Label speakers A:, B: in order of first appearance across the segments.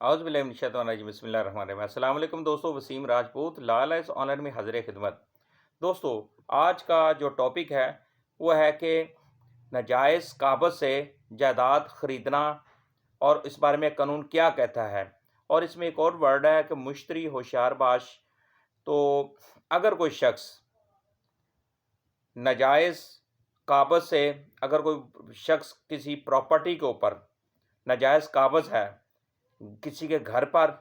A: اعوذ باللہ من الشیطان الرجیم بسم اللہ الرحمن الرحیم السلام علیکم دوستو، وسیم راجپوت لال ایس آن لائن میں حاضر خدمت۔ دوستو، آج کا جو ٹاپک ہے وہ ہے کہ ناجائز قابض سے جائیداد خریدنا اور اس بارے میں قانون کیا کہتا ہے، اور اس میں ایک اور ورڈ ہے کہ مشتری ہوشیار باش۔ تو اگر کوئی شخص ناجائز قابض سے، اگر کوئی شخص کسی پراپرٹی کے اوپر ناجائز قابض ہے، کسی کے گھر پر،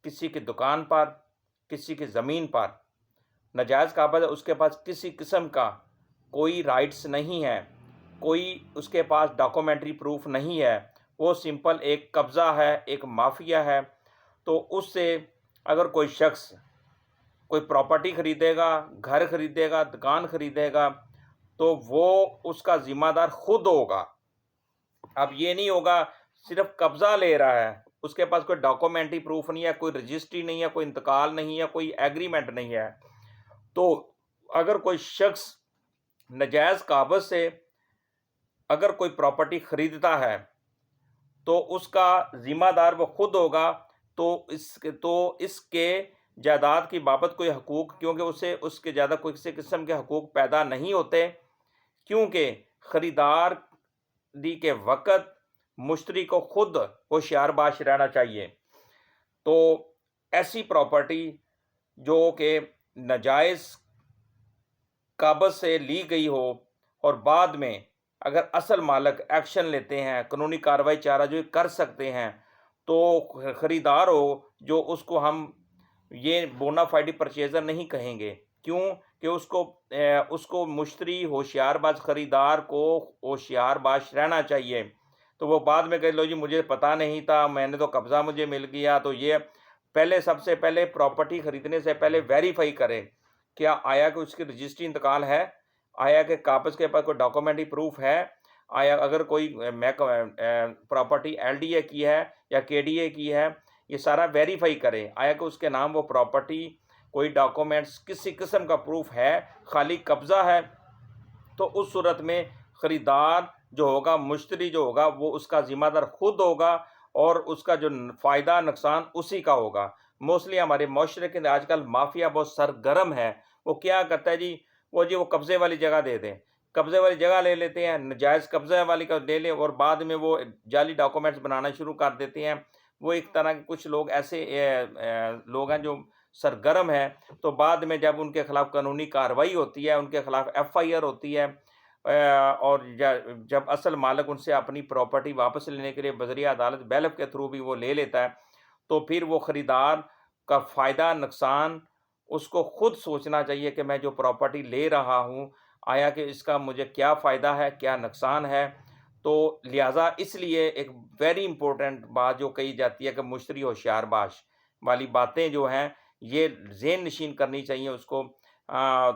A: کسی کی دکان پر، کسی کی زمین پر ناجائز قابض ہے، اس کے پاس کسی قسم کا کوئی رائٹس نہیں ہے، کوئی اس کے پاس ڈاکومنٹری پروف نہیں ہے، وہ سمپل ایک قبضہ ہے، ایک مافیا ہے، تو اس سے اگر کوئی شخص کوئی پراپرٹی خریدے گا، گھر خریدے گا، دکان خریدے گا، تو وہ اس کا ذمہ دار خود ہوگا۔ اب یہ نہیں ہوگا صرف قبضہ لے رہا ہے، اس کے پاس کوئی ڈاکومنٹری پروف نہیں ہے، کوئی رجسٹری نہیں ہے، کوئی انتقال نہیں ہے، کوئی ایگریمنٹ نہیں ہے۔ تو اگر کوئی شخص ناجائز قابض سے اگر کوئی پراپرٹی خریدتا ہے تو اس کا ذمہ دار وہ خود ہوگا۔ تو اس کے جائیداد کی بابت کوئی حقوق، کیونکہ اسے اس کے زیادہ کوئی کسی قسم کے حقوق پیدا نہیں ہوتے، کیونکہ خریداری کے وقت مشتری کو خود ہوشیار باش رہنا چاہیے۔ تو ایسی پراپرٹی جو کہ ناجائز قابض سے لی گئی ہو اور بعد میں اگر اصل مالک ایکشن لیتے ہیں، قانونی کارروائی چارہ جوئی کر سکتے ہیں، تو خریدار ہو جو اس کو ہم یہ بونا فائڈی پرچیزر نہیں کہیں گے، کیوں کہ اس کو مشتری ہوشیار باش، خریدار کو ہوشیار باش رہنا چاہیے۔ تو وہ بعد میں کہے لو جی مجھے پتہ نہیں تھا، میں نے تو قبضہ مجھے مل گیا۔ تو یہ پہلے سب سے پہلے پراپرٹی خریدنے سے پہلے ویریفائی کریں، کیا آیا کہ اس کی رجسٹری انتقال ہے، آیا کہ قابض کے پاس کوئی ڈاکومنٹری پروف ہے، آیا اگر کوئی پراپرٹی ایل ڈی اے کی ہے یا کے ڈی اے کی ہے، یہ سارا ویریفائی کریں، آیا کہ اس کے نام وہ پراپرٹی کوئی ڈاکومنٹس کسی قسم کا پروف ہے، خالی قبضہ ہے، تو اس صورت میں خریدار جو ہوگا، مشتری جو ہوگا، وہ اس کا ذمہ دار خود ہوگا اور اس کا جو فائدہ نقصان اسی کا ہوگا۔ موسٹلی ہمارے معاشرے کے اندر آج کل مافیا بہت سرگرم ہے، وہ کیا کرتا ہے جی وہ قبضے والی جگہ دے دیں، قبضے والی جگہ لے لیتے ہیں، ناجائز قبضے والی کا لے لیں، اور بعد میں وہ جعلی ڈاکومنٹس بنانا شروع کر دیتے ہیں۔ وہ ایک طرح کے کچھ لوگ ایسے لوگ ہیں جو سرگرم ہیں، تو بعد میں جب ان کے خلاف قانونی کارروائی ہوتی ہے، ان کے خلاف ایف آئی آر ہوتی ہے، اور جب اصل مالک ان سے اپنی پراپرٹی واپس لینے کے لیے بذریعہ عدالت بیلف کے تھرو بھی وہ لے لیتا ہے، تو پھر وہ خریدار کا فائدہ نقصان اس کو خود سوچنا چاہیے کہ میں جو پراپرٹی لے رہا ہوں، آیا کہ اس کا مجھے کیا فائدہ ہے، کیا نقصان ہے۔ تو لہٰذا اس لیے ایک ویری امپورٹنٹ بات جو کہی جاتی ہے کہ مشتری ہوشیار باش والی باتیں جو ہیں یہ ذہن نشین کرنی چاہیے اس کو،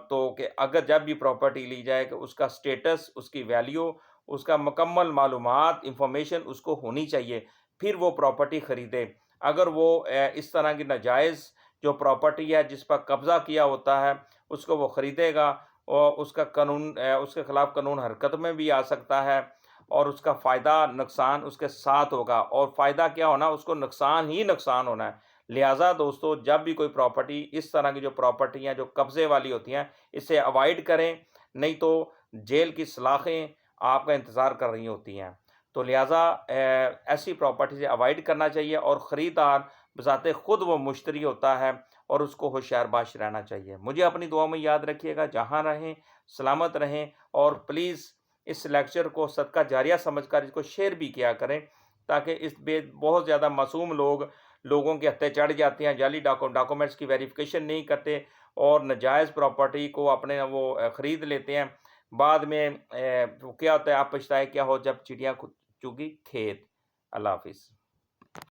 A: تو کہ اگر جب بھی پراپرٹی لی جائے کہ اس کا سٹیٹس، اس کی ویلیو، اس کا مکمل معلومات، انفارمیشن اس کو ہونی چاہیے، پھر وہ پراپرٹی خریدے۔ اگر وہ اس طرح کی ناجائز جو پراپرٹی ہے جس پر قبضہ کیا ہوتا ہے اس کو وہ خریدے گا، اور اس کے خلاف قانون حرکت میں بھی آ سکتا ہے، اور اس کا فائدہ نقصان اس کے ساتھ ہوگا، اور فائدہ کیا ہونا، اس کو نقصان ہی نقصان ہونا ہے۔ لہٰذا دوستو، جب بھی کوئی پراپرٹی، اس طرح کی جو پراپرٹی ہیں جو قبضے والی ہوتی ہیں، اسے اوائڈ کریں، نہیں تو جیل کی سلاخیں آپ کا انتظار کر رہی ہوتی ہیں۔ تو لہٰذا ایسی پراپرٹی سے اوائڈ کرنا چاہیے، اور خریدار بذات خود وہ مشتری ہوتا ہے اور اس کو ہوشیار باش رہنا چاہیے۔ مجھے اپنی دعا میں یاد رکھیے گا، جہاں رہیں سلامت رہیں، اور پلیز اس لیکچر کو صدقہ جاریہ سمجھ کر اس کو شیئر بھی کیا کریں، تاکہ اس بہت زیادہ معصوم لوگوں کے ہتھے چڑھ جاتے ہیں، جعلی ڈاکومنٹس کی ویریفیکیشن نہیں کرتے اور ناجائز پراپرٹی کو اپنے وہ خرید لیتے ہیں، بعد میں کیا ہوتا ہے، آپ پچھتائے کیا ہو جب چڑیا چگی کھیت۔ اللہ حافظ۔